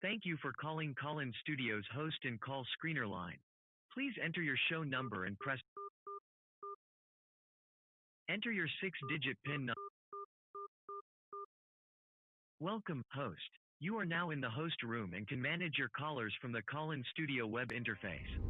Thank you for calling Call-In Studios host and call screener line. Please enter your show number and press. Enter your 6-digit PIN number. Welcome, host. You are now in the host room and can manage your callers from the Call-In Studio web interface.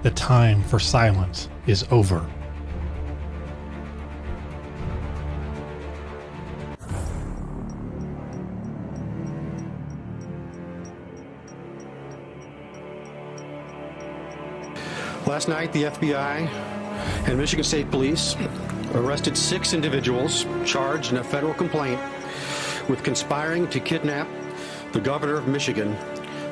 The time for silence is over. Last night, the FBI and Michigan State Police arrested 6 individuals charged in a federal complaint with conspiring to kidnap the governor of Michigan,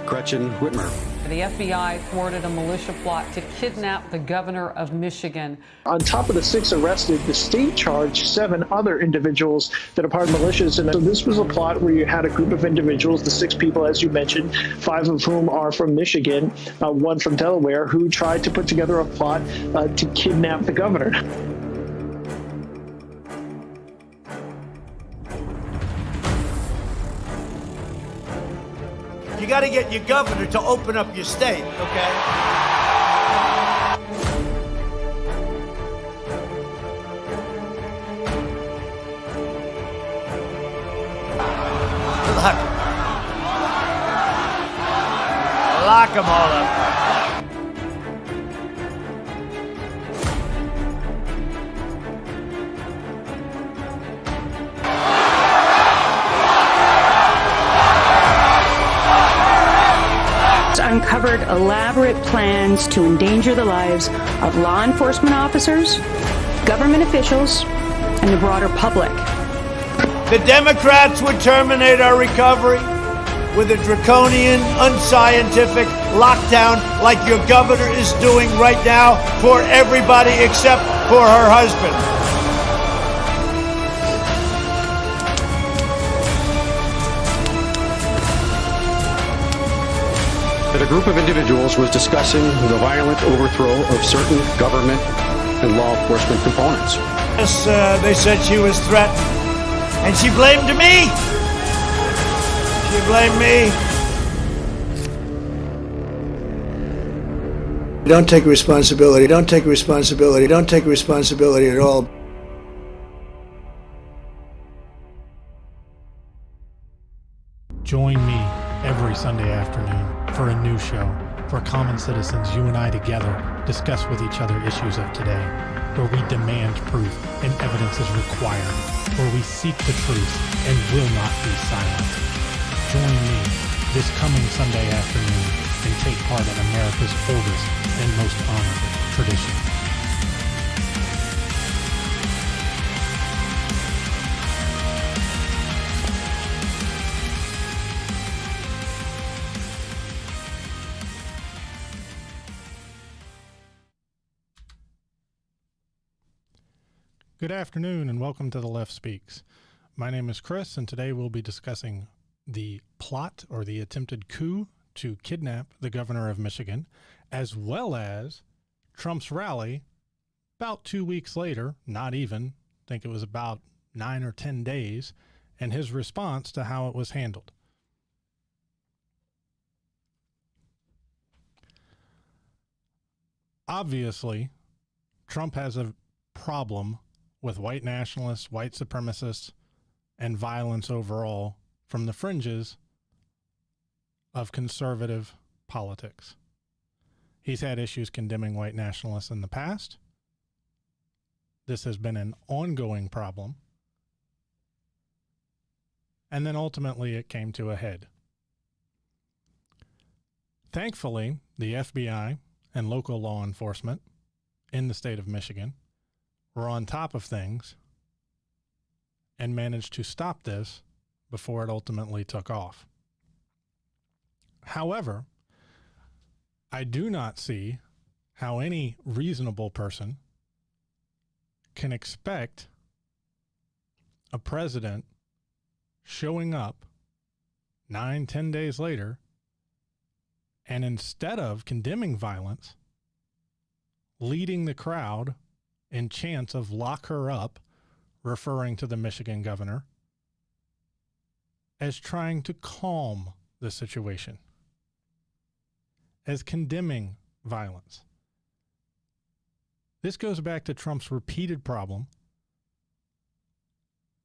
Gretchen Whitmer. The FBI thwarted a militia plot to kidnap the governor of Michigan. On top of the 6 arrested, the state charged 7 other individuals that are part of militias. And so this was a plot where you had a group of individuals, the 6 people, as you mentioned, 5 of whom are from Michigan, 1 from Delaware, who tried to put together a plot to kidnap the governor. You got to get your governor to open up your state, okay? Lock them all up. Uncovered elaborate plans to endanger the lives of law enforcement officers, government officials, and the broader public. The Democrats would terminate our recovery with a draconian, unscientific lockdown like your governor is doing right now for everybody except for her husband. That a group of individuals was discussing the violent overthrow of certain government and law enforcement components. Yes, they said she was threatened, and she blamed me. She blamed me. Don't take responsibility. Don't take responsibility. Don't take responsibility at all. Join me every Sunday afternoon for a new show where common citizens, you and I together, discuss with each other issues of today, where we demand proof and evidence is required, where we seek the truth and will not be silent. Join me this coming Sunday afternoon and take part in America's oldest and most honored tradition. Good afternoon and welcome to The Left Speaks. My name is Chris and today we'll be discussing the plot or the attempted coup to kidnap the governor of Michigan, as well as Trump's rally about 2 weeks later, not even, I think it was about 9 or 10 days, and his response to how it was handled. Obviously, Trump has a problem with white nationalists, white supremacists, and violence overall from the fringes of conservative politics. He's had issues condemning white nationalists in the past. This has been an ongoing problem. And then ultimately it came to a head. Thankfully, the FBI and local law enforcement in the state of Michigan were on top of things and managed to stop this before it ultimately took off. However, I do not see how any reasonable person can expect a president showing up 9-10 days later and instead of condemning violence, leading the crowd in chants of lock her up, referring to the Michigan governor, as trying to calm the situation, as condemning violence. This goes back to Trump's repeated problem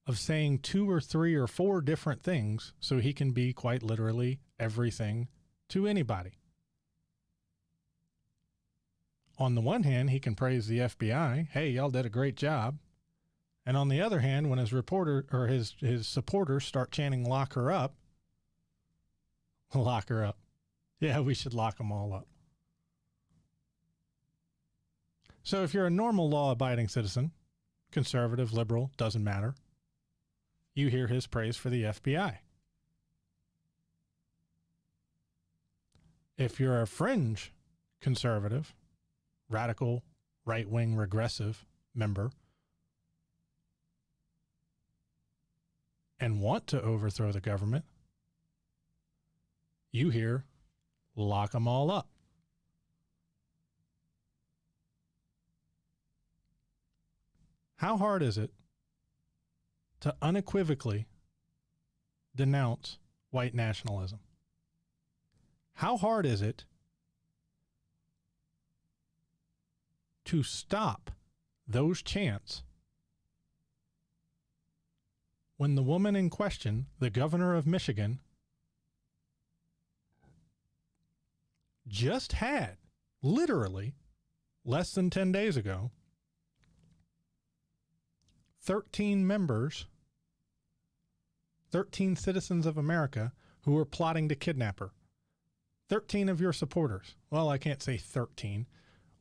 of saying 2 or 3 or 4 different things so he can be quite literally everything to anybody. on the one hand, he can praise the FBI. Hey, y'all did a great job. And on the other hand, when his reporter or his supporters start chanting, lock her up. Lock her up. Yeah, we should lock them all up. So if you're a normal law-abiding citizen, conservative, liberal, doesn't matter, you hear his praise for the FBI. If you're a fringe conservative, radical, right-wing, regressive member, and want to overthrow the government, you hear, lock them all up. How hard is it to unequivocally denounce white nationalism? How hard is it to stop those chants when the woman in question, the governor of Michigan, just had, literally, less than 10 days ago, 13 members, 13 citizens of America who were plotting to kidnap her. 13 of your supporters. Well, I can't say 13.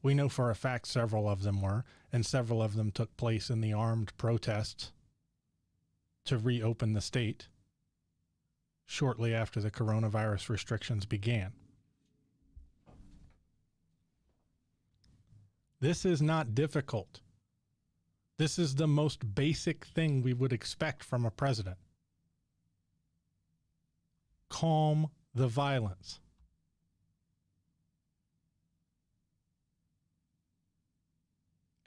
We know for a fact several of them were, and several of them took place in the armed protests to reopen the state shortly after the coronavirus restrictions began. This is not difficult. This is the most basic thing we would expect from a president. Calm the violence.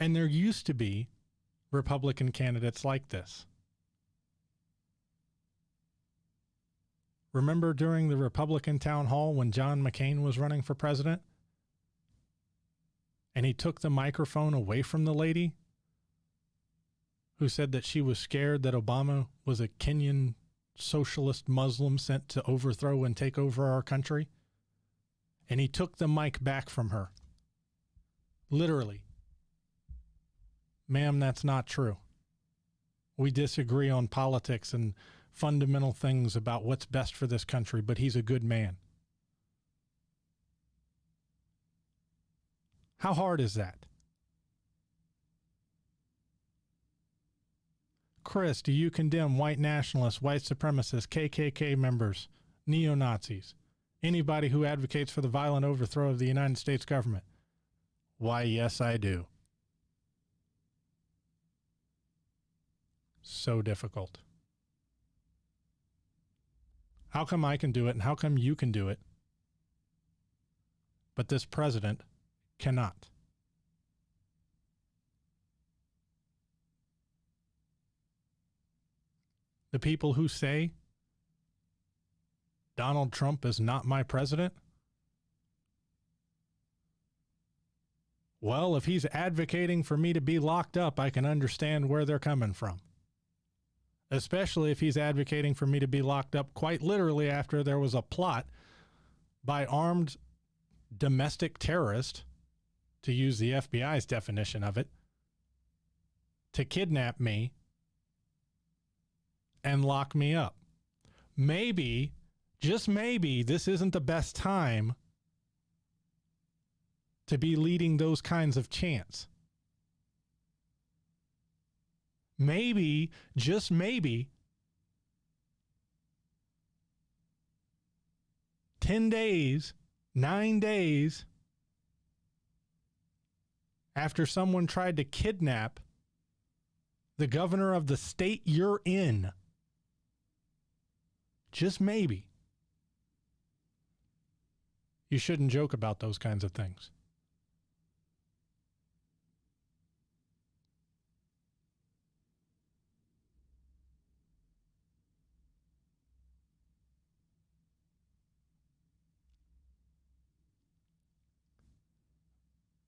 And there used to be Republican candidates like this. Remember during the Republican town hall when John McCain was running for president? And he took the microphone away from the lady who said that she was scared that Obama was a Kenyan socialist Muslim sent to overthrow and take over our country. And he took the mic back from her. Literally. Ma'am, that's not true. We disagree on politics and fundamental things about what's best for this country, but he's a good man. How hard is that? Chris, do you condemn white nationalists, white supremacists, KKK members, neo-Nazis, anybody who advocates for the violent overthrow of the United States government? Why, yes, I do. So difficult. How come I can do it and how come you can do it, but this president cannot? The people who say Donald Trump is not my president, well, if he's advocating for me to be locked up, I can understand where they're coming from. Especially if he's advocating for me to be locked up quite literally after there was a plot by armed domestic terrorists, to use the FBI's definition of it, to kidnap me and lock me up. Maybe, just maybe, this isn't the best time to be leading those kinds of chants. Maybe, just maybe, 10 days, 9 days after someone tried to kidnap the governor of the state you're in, just maybe, you shouldn't joke about those kinds of things.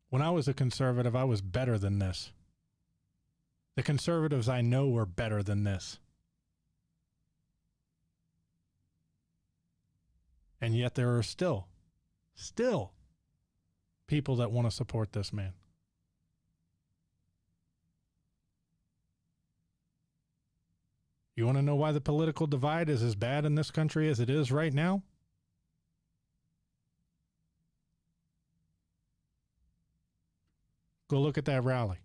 When I was a conservative, I was better than this. The conservatives I know were better than this. And yet there are still people that want to support this man. You want to know why the political divide is as bad in this country as it is right now? Go look at that rally.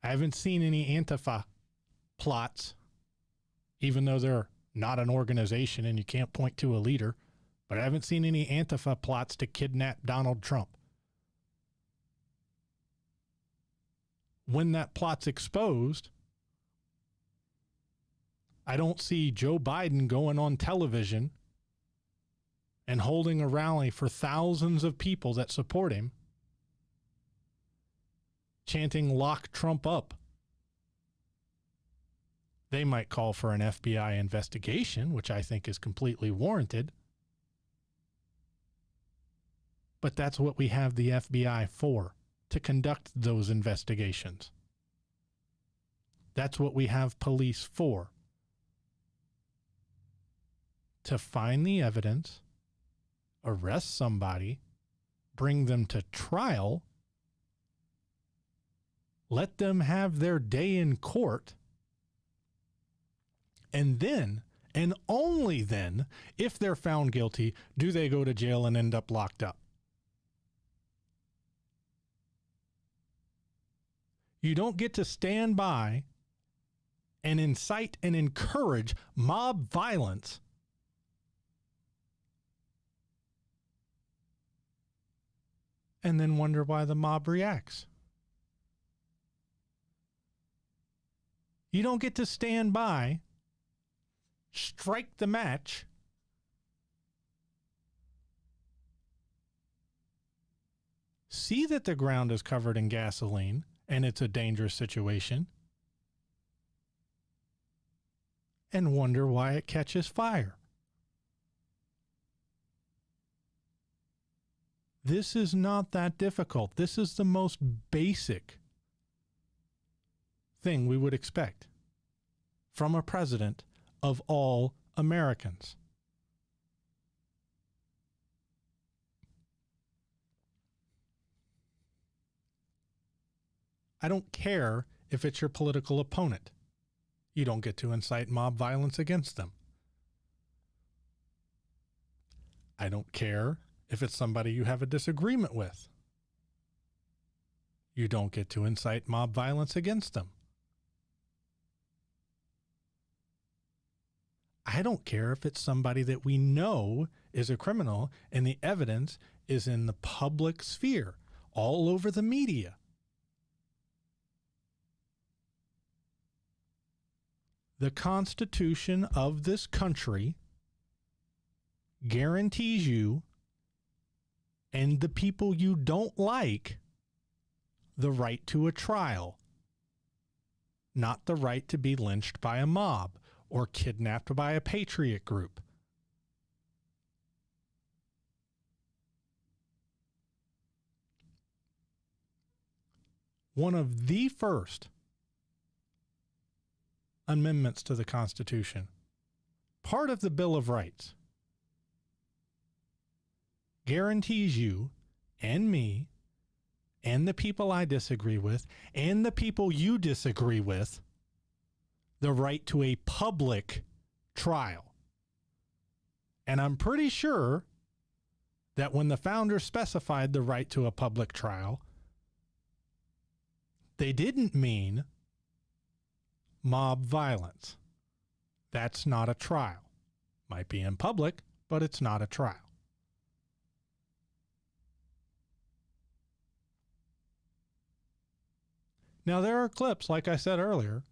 I haven't seen any Antifa plots, even though they're not an organization and you can't point to a leader, but I haven't seen any Antifa plots to kidnap Donald Trump. When that plot's exposed, I don't see Joe Biden going on television and holding a rally for thousands of people that support him, chanting "Lock Trump up." They might call for an FBI investigation, which I think is completely warranted. But that's what we have the FBI for, to conduct those investigations. That's what we have police for. To find the evidence, arrest somebody, bring them to trial, let them have their day in court, and then, and only then, if they're found guilty, do they go to jail and end up locked up. You don't get to stand by and incite and encourage mob violence and then wonder why the mob reacts. You don't get to stand by, strike the match, see that the ground is covered in gasoline and it's a dangerous situation, and wonder why it catches fire. This is not that difficult. This is the most basic thing we would expect from a president of all Americans. I don't care if it's your political opponent. You don't get to incite mob violence against them. I don't care if it's somebody you have a disagreement with. You don't get to incite mob violence against them. I don't care if it's somebody that we know is a criminal and the evidence is in the public sphere, all over the media. The Constitution of this country guarantees you and the people you don't like the right to a trial, not the right to be lynched by a mob or kidnapped by a patriot group. One of the first amendments to the Constitution, part of the Bill of Rights, guarantees you and me and the people I disagree with and the people you disagree with the right to a public trial. And I'm pretty sure that when the founders specified the right to a public trial, they didn't mean mob violence. That's not a trial. Might be in public, but it's not a trial. Now, there are clips, like I said earlier,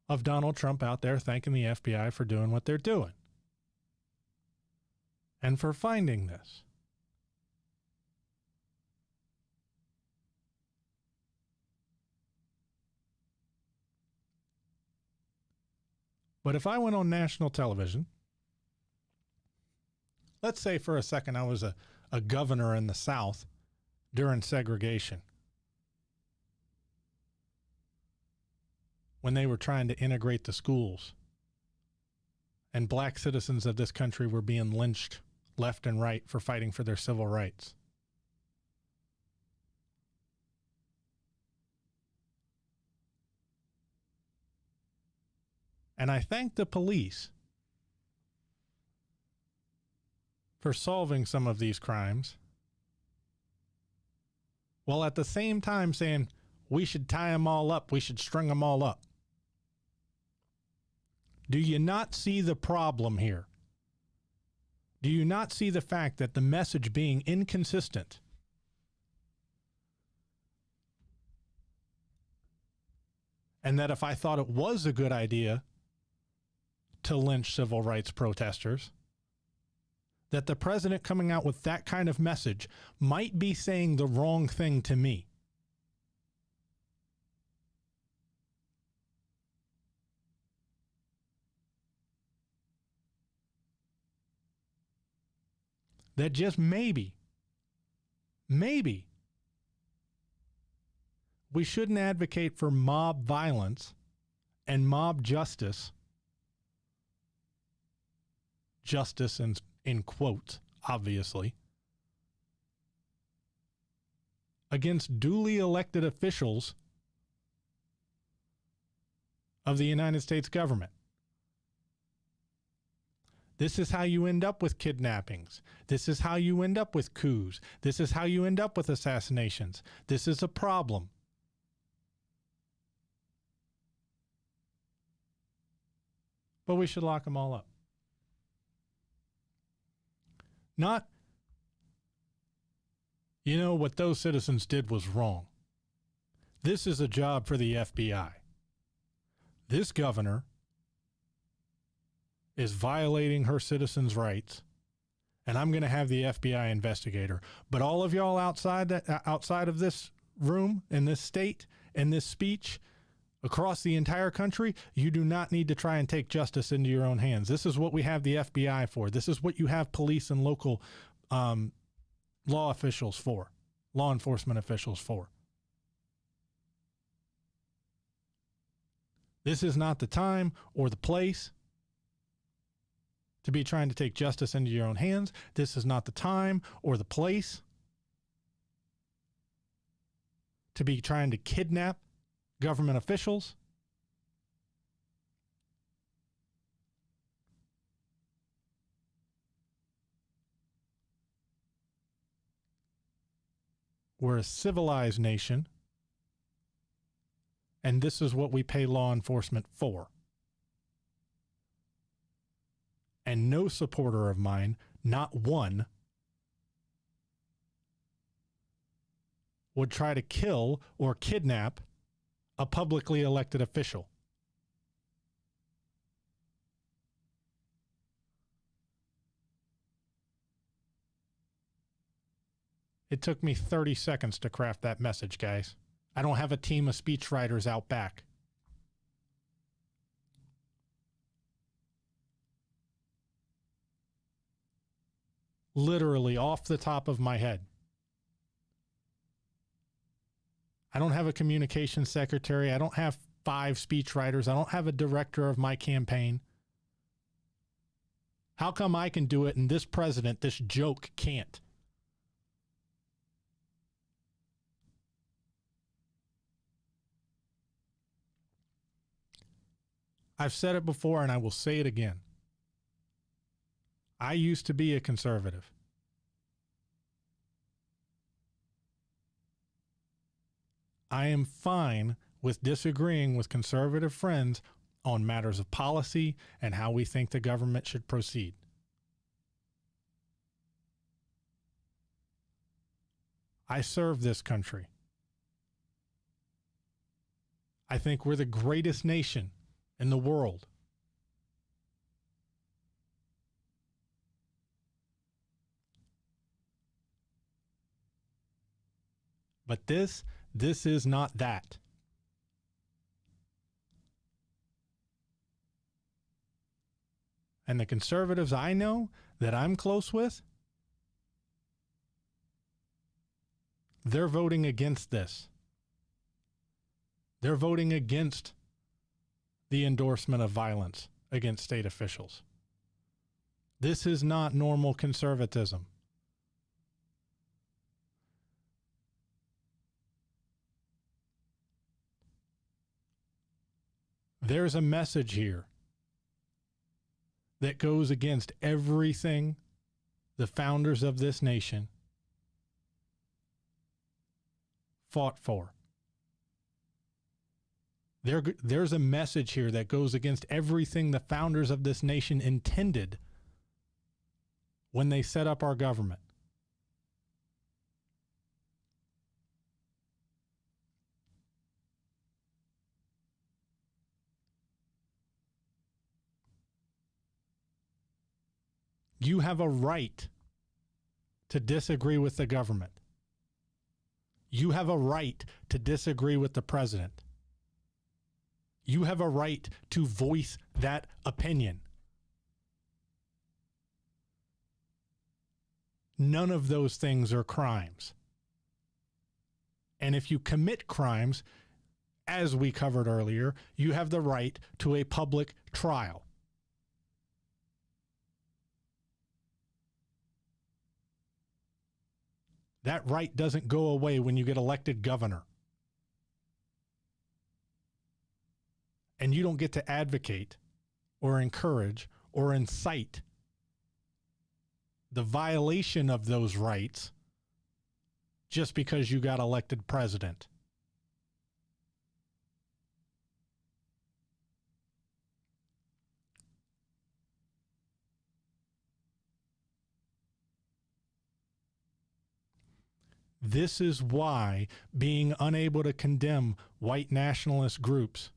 of Donald Trump out there thanking the FBI for doing what they're doing and for finding this. But if I went on national television, let's say for a second I was a governor in the South during segregation, when they were trying to integrate the schools and black citizens of this country were being lynched left and right for fighting for their civil rights. And I thank the police for solving some of these crimes, while at the same time saying we should tie them all up, we should string them all up. Do you not see the problem here? Do you not see the fact that the message being inconsistent and that if I thought it was a good idea to lynch civil rights protesters, that the president coming out with that kind of message might be saying the wrong thing to me? That just maybe we shouldn't advocate for mob violence and mob justice in quotes, obviously, against duly elected officials of the United States government. This is how you end up with kidnappings. This is how you end up with coups. This is how you end up with assassinations. This is a problem. But we should lock them all up. Not, what those citizens did was wrong. This is a job for the FBI. This governor is violating her citizens' rights, and I'm going to have the FBI investigate her. But all of y'all outside of this room, in this state, in this speech, across the entire country, you do not need to try and take justice into your own hands. This is what we have the FBI for. This is what you have police and local law officials for, law enforcement officials for. This is not the time or the place to be trying to take justice into your own hands. This is not the time or the place to be trying to kidnap government officials. We're a civilized nation, and this is what we pay law enforcement for. And no supporter of mine, not one, would try to kill or kidnap a publicly elected official. It took me 30 seconds to craft that message, guys. I don't have a team of speechwriters out back. Literally off the top of my head. I don't have a communications secretary. I don't have 5 speechwriters. I don't have a director of my campaign. How come I can do it and this president, this joke, can't? I've said it before and I will say it again. I used to be a conservative. I am fine with disagreeing with conservative friends on matters of policy and how we think the government should proceed. I serve this country. I think we're the greatest nation in the world. But this is not that. And the conservatives I know that I'm close with, they're voting against this. They're voting against the endorsement of violence against state officials. This is not normal conservatism. There's a message here that goes against everything the founders of this nation fought for. There's a message here that goes against everything the founders of this nation intended when they set up our government. You have a right to disagree with the government. You have a right to disagree with the president. You have a right to voice that opinion. None of those things are crimes. And if you commit crimes, as we covered earlier, you have the right to a public trial. That right doesn't go away when you get elected governor. And you don't get to advocate or encourage or incite the violation of those rights just because you got elected president. This is why being unable to condemn white nationalist groups,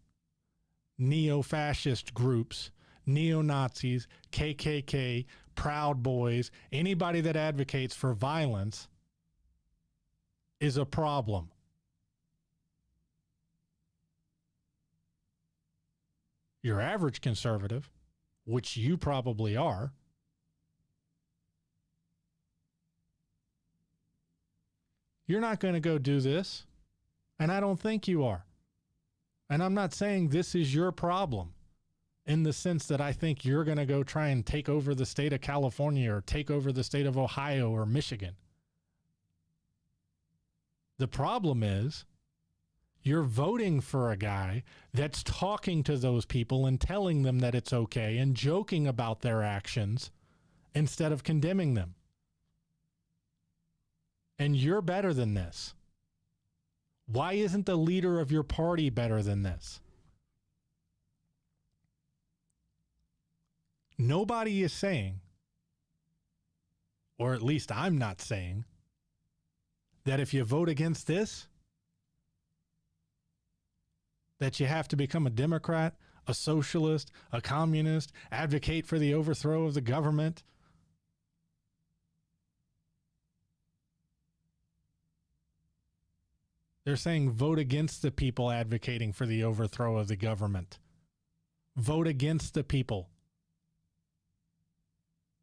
neo-fascist groups, neo-Nazis, KKK, Proud Boys, anybody that advocates for violence is a problem. Your average conservative, which you probably are, you're not going to go do this, and I don't think you are. And I'm not saying this is your problem in the sense that I think you're going to go try and take over the state of California or take over the state of Ohio or Michigan. The problem is you're voting for a guy that's talking to those people and telling them that it's okay and joking about their actions instead of condemning them. And you're better than this. Why isn't the leader of your party better than this? Nobody is saying, or at least I'm not saying, that if you vote against this, that you have to become a Democrat, a socialist, a communist, advocate for the overthrow of the government. They're saying vote against the people advocating for the overthrow of the government. Vote against the people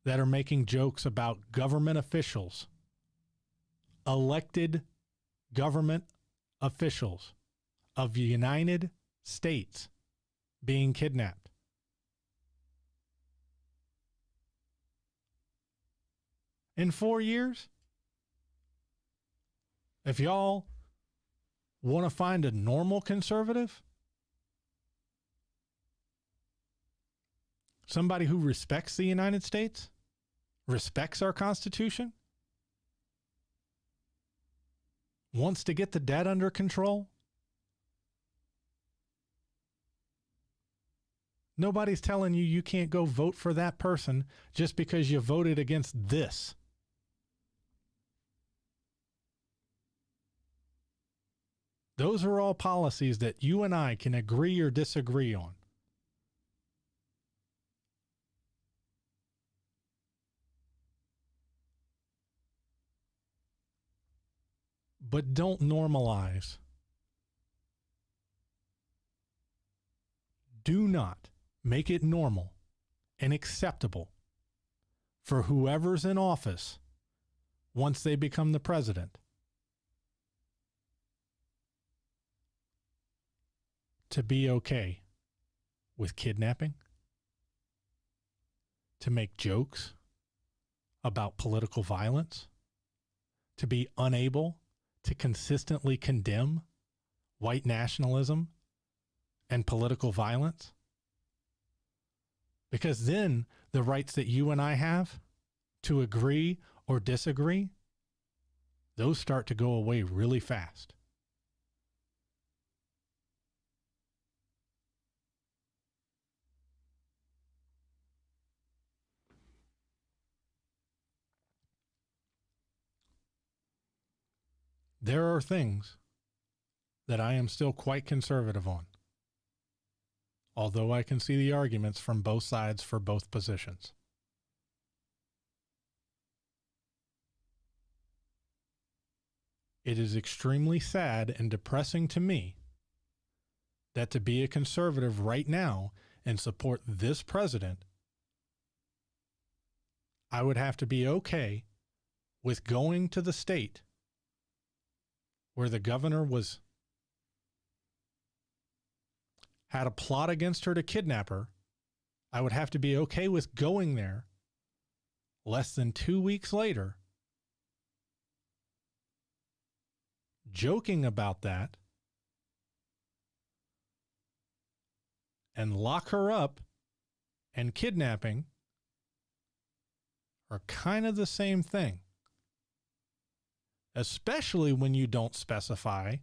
that are making jokes about government officials, elected government officials of the United States being kidnapped. In 4 years, if y'all want to find a normal conservative, somebody who respects the United States, respects our Constitution, wants to get the debt under control, nobody's telling you you can't go vote for that person just because you voted against this. Those are all policies that you and I can agree or disagree on. But don't normalize. Do not make it normal and acceptable for whoever's in office once they become the president to be okay with kidnapping, to make jokes about political violence, to be unable to consistently condemn white nationalism and political violence. Because then the rights that you and I have to agree or disagree, those start to go away really fast. There are things that I am still quite conservative on, although I can see the arguments from both sides for both positions. It is extremely sad and depressing to me that to be a conservative right now and support this president, I would have to be okay with going to the state where the governor had a plot against her to kidnap her. I would have to be okay with going there less than 2 weeks later, joking about that, and lock her up and kidnapping are kind of the same thing. Especially when you don't specify,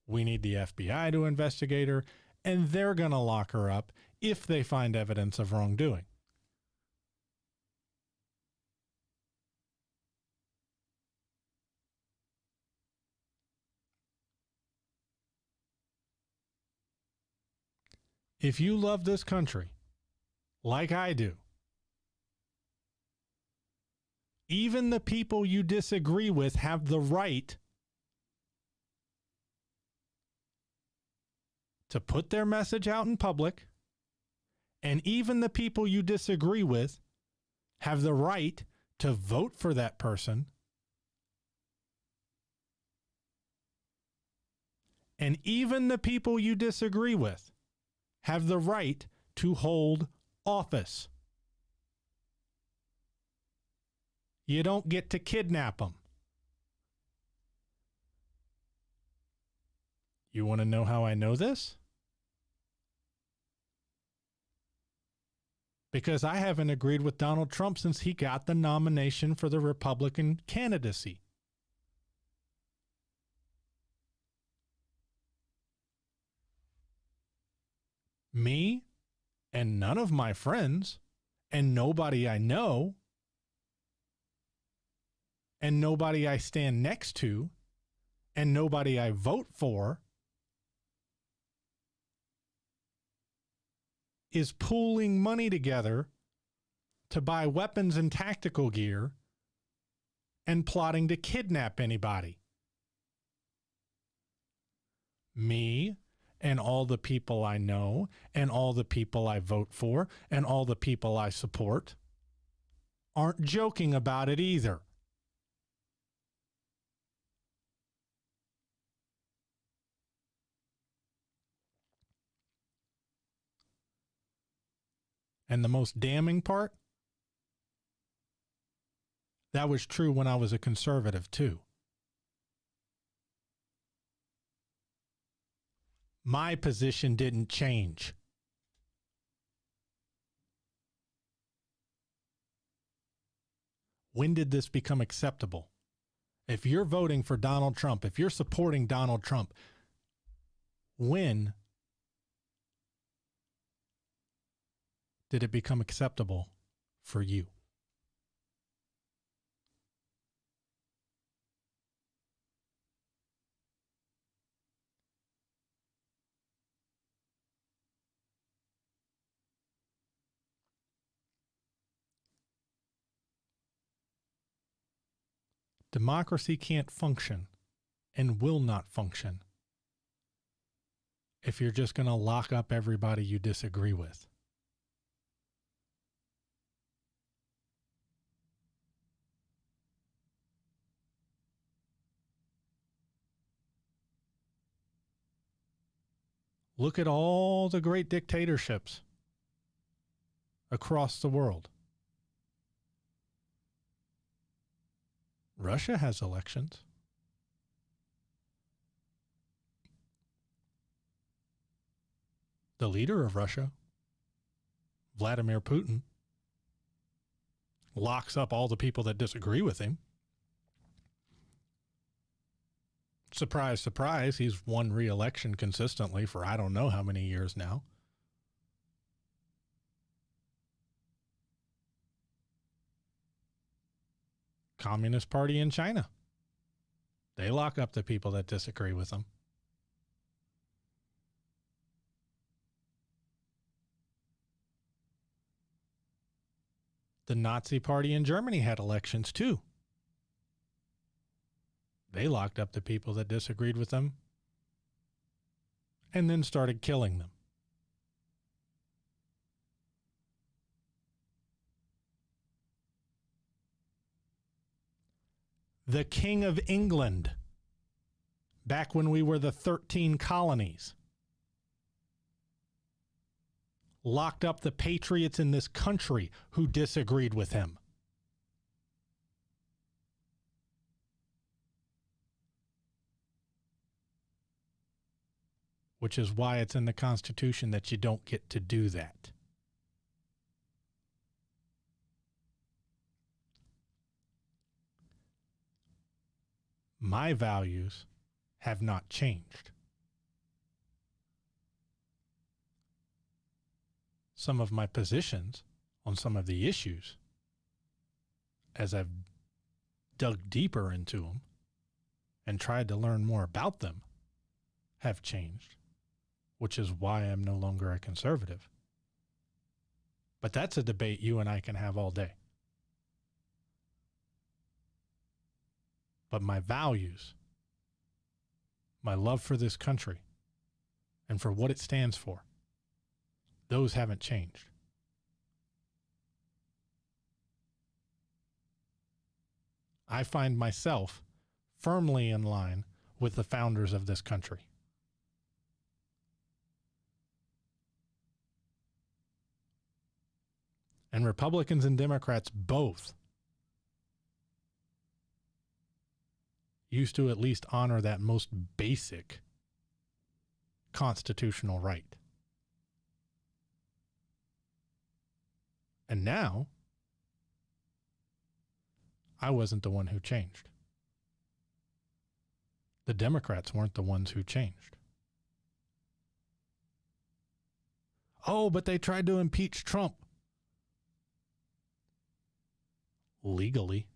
we need the FBI to investigate her, and they're going to lock her up if they find evidence of wrongdoing. If you love this country, like I do, even the people you disagree with have the right to put their message out in public, and even the people you disagree with have the right to vote for that person, and even the people you disagree with have the right to hold office. You don't get to kidnap them. You want to know how I know this? Because I haven't agreed with Donald Trump since he got the nomination for the Republican candidacy. Me and none of my friends and nobody I know and nobody I stand next to and nobody I vote for is pooling money together to buy weapons and tactical gear and plotting to kidnap anybody. Me and all the people I know and all the people I vote for and all the people I support aren't joking about it either. And the most damning part, that was true when I was a conservative too. My position didn't change. When did this become acceptable? If you're voting for Donald Trump, if you're supporting Donald Trump, when did it become acceptable for you? Democracy can't function and will not function if you're just going to lock up everybody you disagree with. Look at all the great dictatorships across the world. Russia has elections. The leader of Russia, Vladimir Putin, locks up all the people that disagree with him. Surprise, surprise, he's won re-election consistently for I don't know how many years now. Communist Party in China. They lock up the people that disagree with them. The Nazi Party in Germany had elections too. They locked up the people that disagreed with them and then started killing them. The King of England, back when we were the 13 colonies, locked up the patriots in this country who disagreed with him. Which is why it's in the Constitution that you don't get to do that. My values have not changed. Some of my positions on some of the issues, as I've dug deeper into them and tried to learn more about them, have changed, which is why I'm no longer a conservative. But that's a debate you and I can have all day. But my values, my love for this country, and for what it stands for, those haven't changed. I find myself firmly in line with the founders of this country. And Republicans and Democrats both used to at least honor that most basic constitutional right. And now, I wasn't the one who changed. The Democrats weren't the ones who changed. Oh, but they tried to impeach Trump. Legally.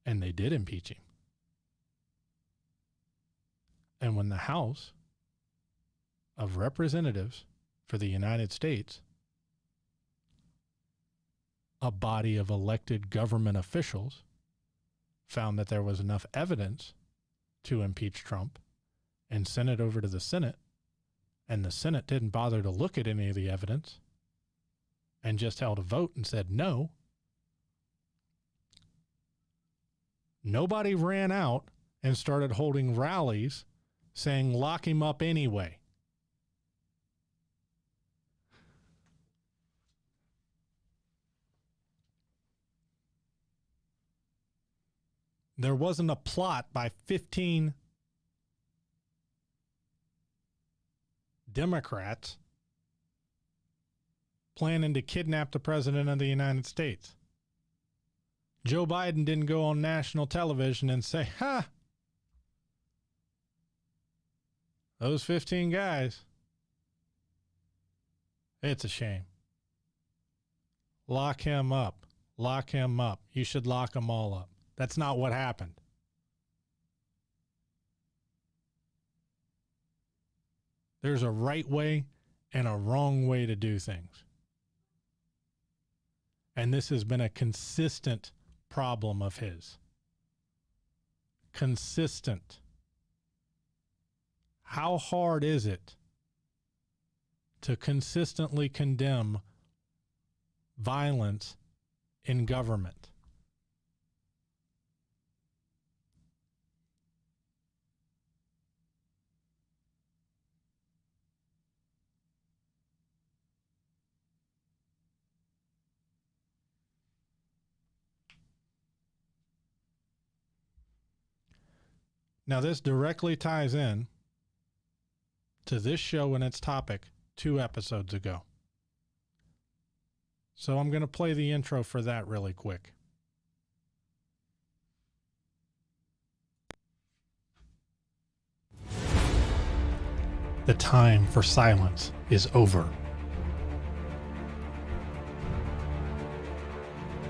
And they did impeach him. And when the House of Representatives for the United States, a body of elected government officials, found that there was enough evidence to impeach Trump and sent it over to the Senate, and the Senate didn't bother to look at any of the evidence and just held a vote and said no, nobody ran out and started holding rallies saying lock him up anyway. There wasn't a plot by 15 Democrats planning to kidnap the President of the United States. Joe Biden didn't go on national television and say, ha, those 15 guys, it's a shame. Lock him up. Lock him up. You should lock them all up. That's not what happened. There's a right way and a wrong way to do things. And this has been a consistent problem of his. Consistent. How hard is it to consistently condemn violence in government? Now, this directly ties in to this show and its topic 2 episodes ago. So I'm going to play the intro for that really quick. The time for silence is over.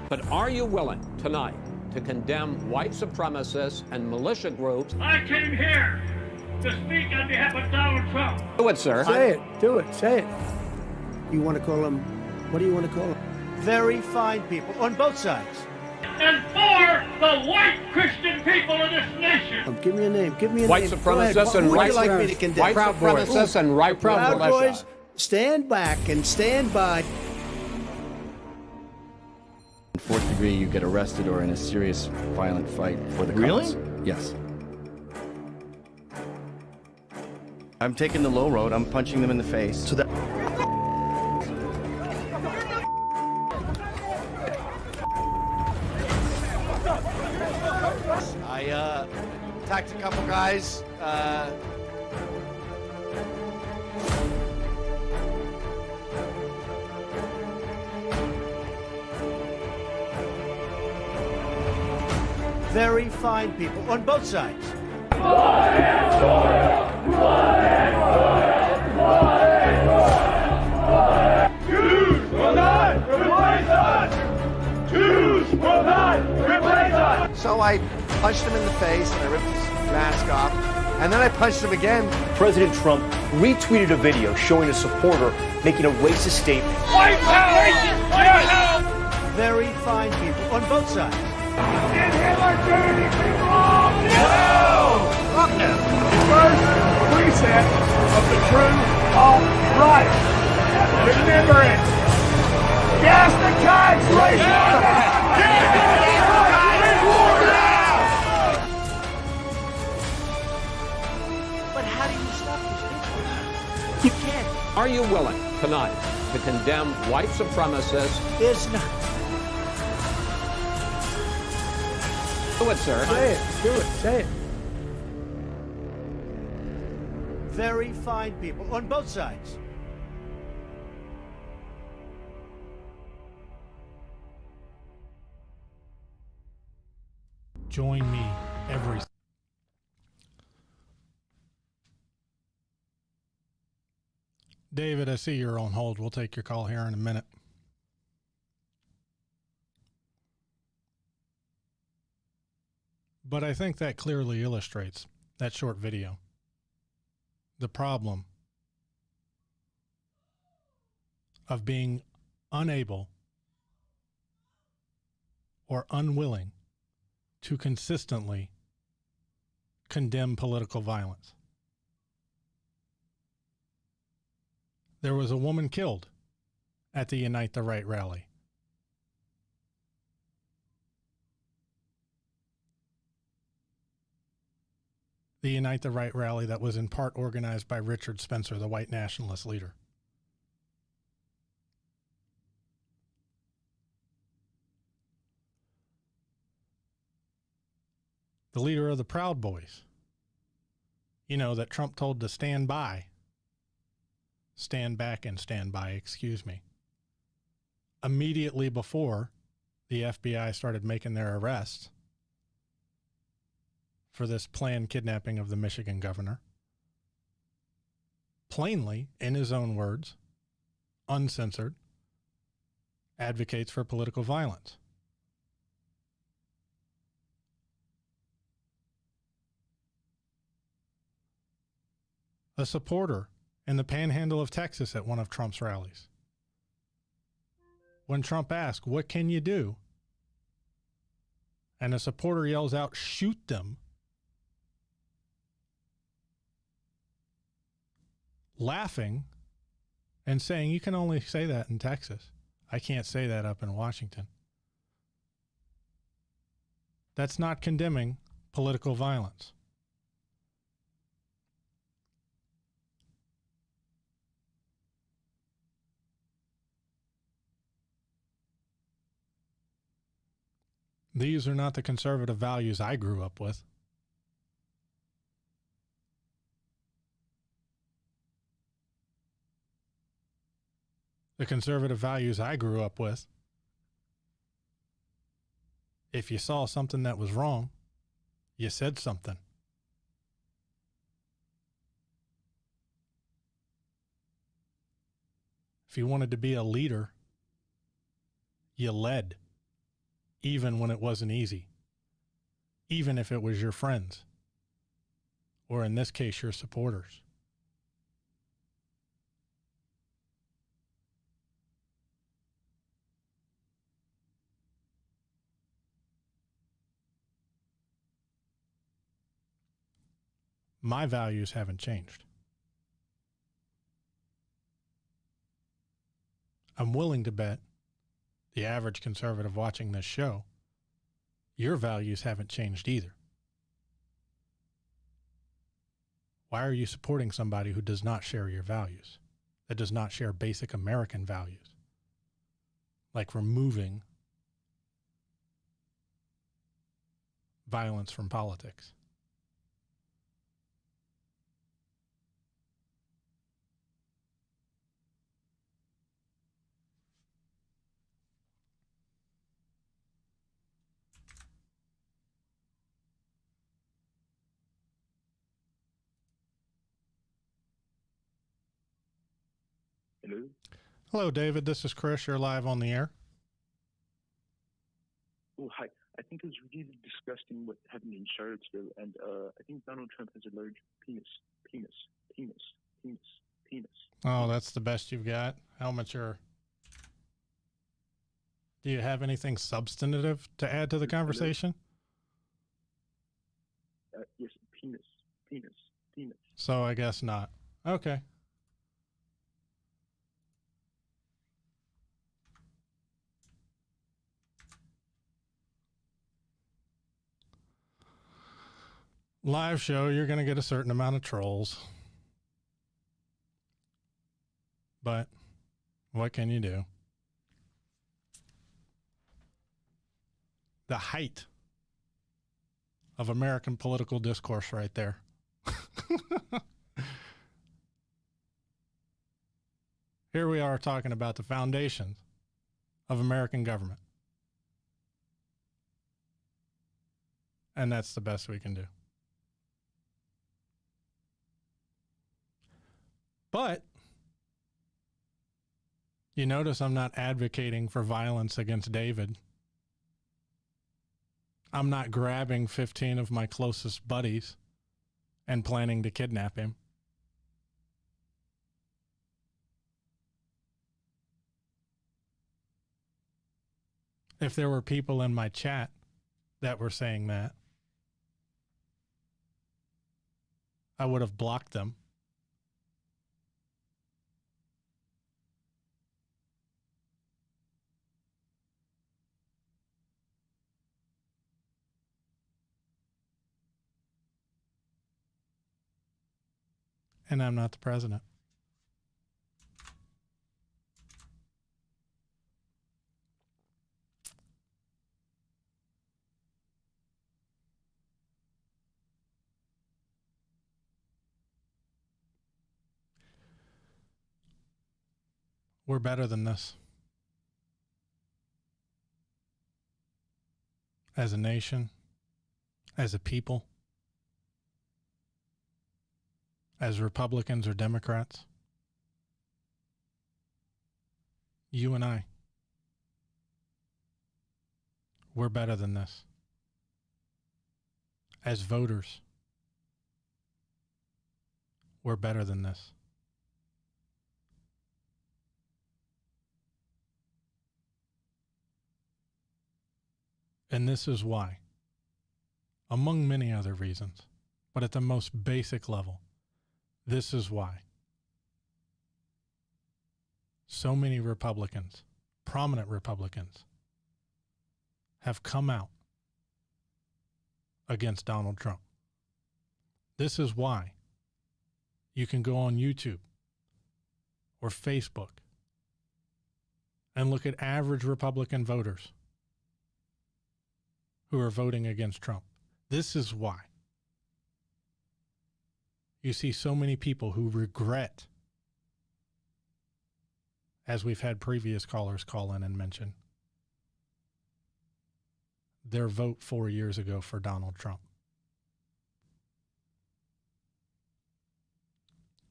But are you willing tonight to condemn white supremacists and militia groups? I came here to speak on behalf of Donald Trump. Do it, sir. Say it. Do it. Say it. You want to call them, what do you want to call them? Very fine people on both sides. And for the white Christian people of this nation. Give me a name. Give me a White name. supremacists and Who would right you like me to condemn? white supremacists and right Proud militia. Boys, stand back and stand by. In 4th degree, you get arrested or in a serious violent fight for the cause. Really? Yes. I'm taking the low road. I'm punching them in the face. So that. I attacked a couple guys. Very fine people on both sides. Jews will not replace us! Jews will not replace us! So I punched him in the face and I ripped his mask off. And then I punched him again. President Trump retweeted a video showing a supporter making a racist statement. White power! White power! Very fine people on both sides. Did Hitler do anything wrong? No! Fuck him. First preset of the true alt-right. Remember it. Gas the kites, But how do you stop this? You can't. Are you willing tonight to condemn white supremacists? There's not. Do it, sir. Say it. Do it. Say it. Very fine people on both sides. Join me every... David, I see you're on hold. We'll take your call here in a minute. But I think that clearly illustrates, that short video, the problem of being unable or unwilling to consistently condemn political violence. There was a woman killed at the Unite the Right rally. The Unite the Right rally that was in part organized by Richard Spencer, the white nationalist leader. The leader of the Proud Boys, you know, that Trump told to stand back and stand by, excuse me, immediately before the FBI started making their arrests for this planned kidnapping of the Michigan governor. Plainly, in his own words, uncensored, advocates for political violence. A supporter in the panhandle of Texas at one of Trump's rallies. When Trump asked, "What can you do?" and a supporter yells out, "Shoot them," laughing and saying, "You can only say that in Texas. I can't say that up in Washington." That's not condemning political violence. These are not the conservative values I grew up with. the conservative values I grew up with. If you saw something that was wrong, you said something. If you wanted to be a leader, you led, even when it wasn't easy, even if it was your friends, or in this case, your supporters. My values haven't changed. I'm willing to bet the average conservative watching this show, your values haven't changed either. Why are you supporting somebody who does not share your values, that does not share basic American values, like removing violence from politics? Hello? Hello, David. This is Chris. You're live on the air. Oh, hi. I think it's really disgusting what happened in Charlottesville, and I think Donald Trump has a large penis. Oh, that's the best you've got? How mature? Do you have anything substantive to add to the conversation? Yes, penis. So I guess not. Okay. Live show, you're going to get a certain amount of trolls. But what can you do? The height of American political discourse right there. Here we are talking about the foundations of American government. And that's the best we can do. But you notice I'm not advocating for violence against David. I'm not grabbing 15 of my closest buddies and planning to kidnap him. If there were people in my chat that were saying that, I would have blocked them. And I'm not the president. We're better than this. As a nation, as a people, as Republicans or Democrats, you and I, we're better than this. As voters, we're better than this. And this is why, among many other reasons, but at the most basic level, this is why so many Republicans, prominent Republicans, have come out against Donald Trump. This is why you can go on YouTube or Facebook and look at average Republican voters who are voting against Trump. This is why you see so many people who regret as we've had previous callers call in and mention, their vote 4 years ago for Donald Trump.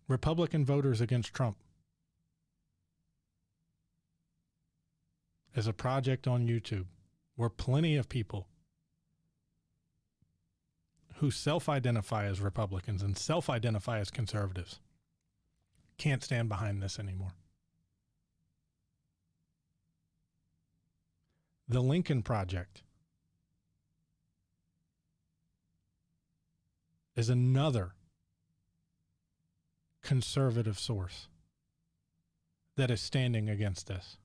Republican voters against Trump is a project on YouTube where plenty of people who self-identify as Republicans and self-identify as conservatives can't stand behind this anymore. The Lincoln Project is another conservative source that is standing against this.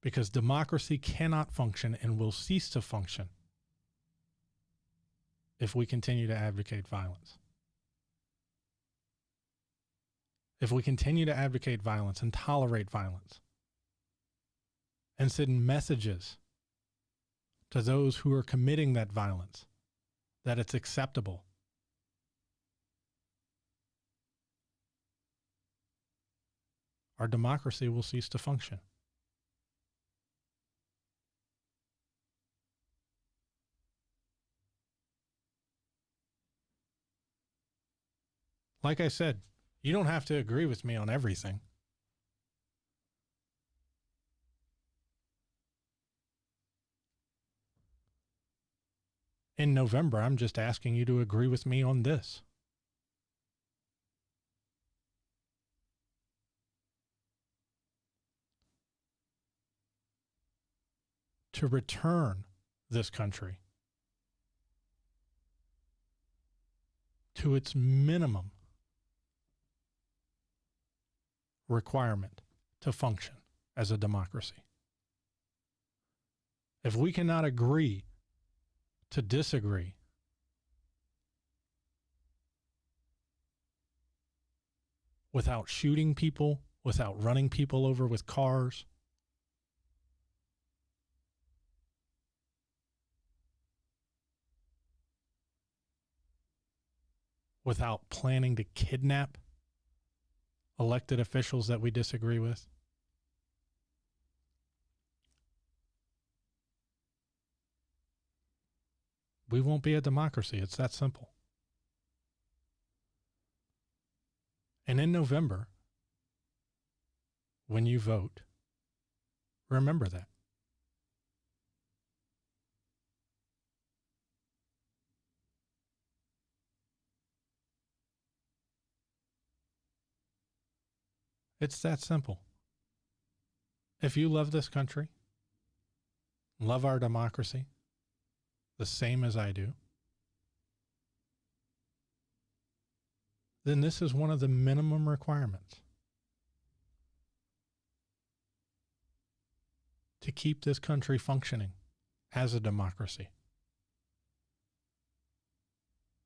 Because democracy cannot function and will cease to function if we continue to advocate violence. If we continue to advocate violence and tolerate violence and send messages to those who are committing that violence that it's acceptable, our democracy will cease to function. Like I said, you don't have to agree with me on everything. In November, I'm just asking you to agree with me on this. To return this country to its minimum requirement to function as a democracy. If we cannot agree to disagree, without shooting people, without running people over with cars, without planning to kidnap elected officials that we disagree with, we won't be a democracy. It's that simple. And in November, when you vote, remember that. It's that simple. If you love this country, love our democracy, the same as I do, then this is one of the minimum requirements to keep this country functioning as a democracy.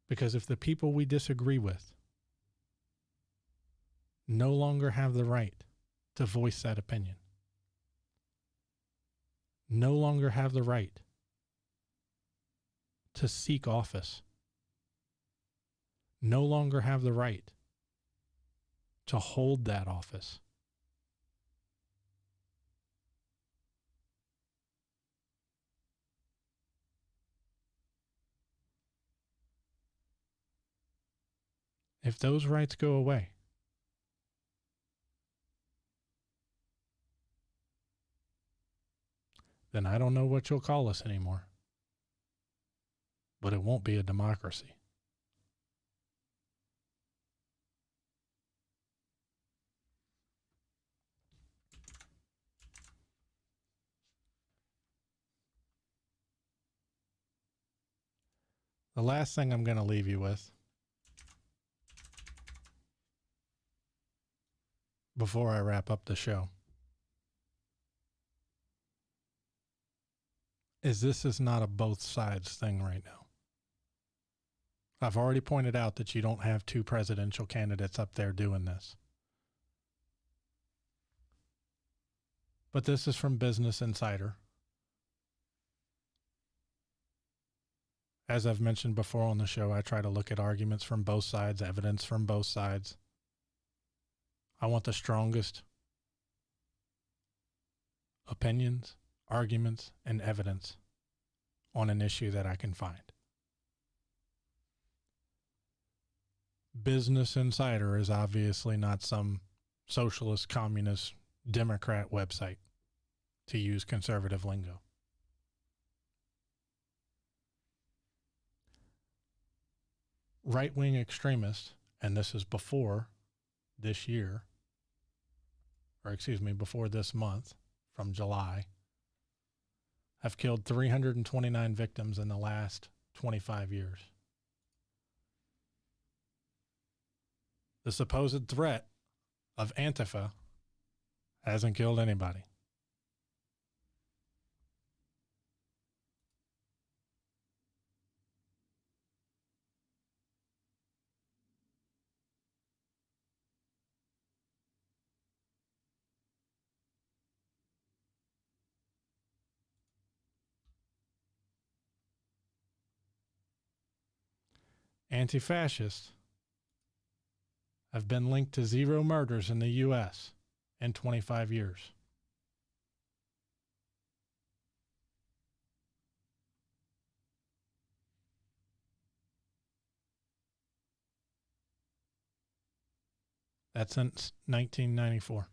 Because if the people we disagree with no longer have the right to voice that opinion, no longer have the right to seek office, no longer have the right to hold that office, if those rights go away, then I don't know what you'll call us anymore. But it won't be a democracy. The last thing I'm going to leave you with before I wrap up the show is this is not a both sides thing right now. I've already pointed out that you don't have two presidential candidates up there doing this. But this is from Business Insider. As I've mentioned before on the show, I try to look at arguments from both sides, evidence from both sides, I want the strongest opinions, arguments, and evidence on an issue that I can find. Business Insider is obviously not some socialist, communist, Democrat website, to use conservative lingo. Right-wing extremists, and this is before this year, or excuse me, before this month, from July, have killed 329 victims in the last 25 years. The supposed threat of Antifa hasn't killed anybody. Anti-fascists have been linked to 0 murders in the U.S. in 25 years. That's since 1994.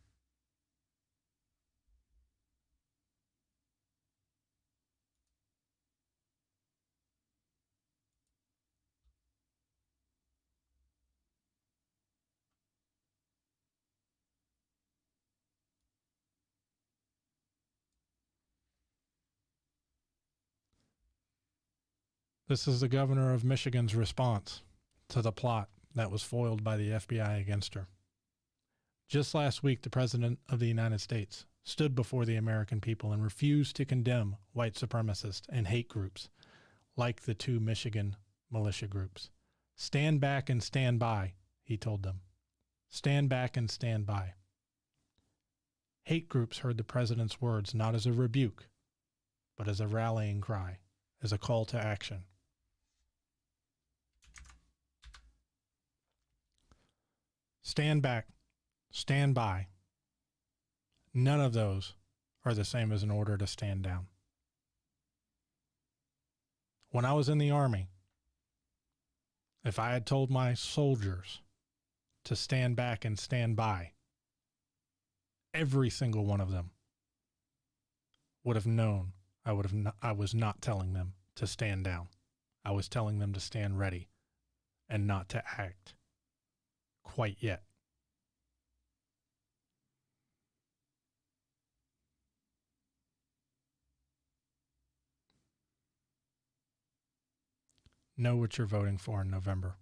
This is the governor of Michigan's response to the plot that was foiled by the FBI against her. Just last week, the President of the United States stood before the American people and refused to condemn white supremacists and hate groups like the 2 Michigan militia groups. Stand back and stand by, he told them. Stand back and stand by. Hate groups heard the president's words not as a rebuke, but as a rallying cry, as a call to action. Stand back, stand by. None of those are the same as an order to stand down. When I was in the Army, if I had told my soldiers to stand back and stand by, every single one of them would have known I was not telling them to stand down. I was telling them to stand ready and not to act quite yet. Know what you're voting for in November.